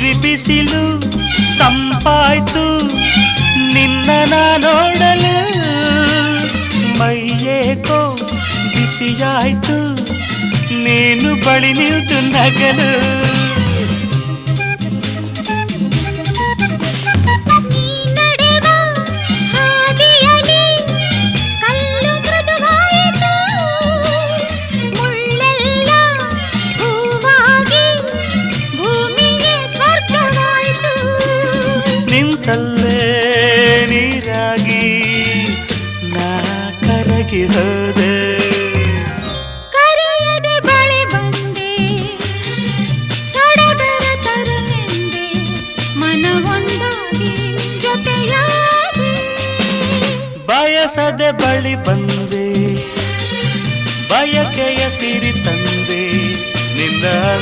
ಉರಿ ಬಿಸಿಲು ತಂಪಾಯ್ತು ನಿನ್ನ ನೋಡಲು ಮೈಯೇಕೋ ಬಿಸಿಯಾಯ್ತು ನೀನು ಬಳಿ ನಿಂತು ನಗಲು ನಿಂತಲ್ಲೇ ನೀರಾಗಿ ನಾ ಕರಗಿ ಹೋದೆ ಕರೆಯದೆ ಬಳಿ ಬಂದೆ ಸಡಗರ ತರಲೆಂದೆ ಮನವೊಂದಾಗಿ ಜೊತೆಯಾಗಿ ಬಯಸದೆ ಬಳಿ ಬಂದೆ ಬಯಕೆಯ ಸಿರಿ ತಂದೆ ನಿಂದ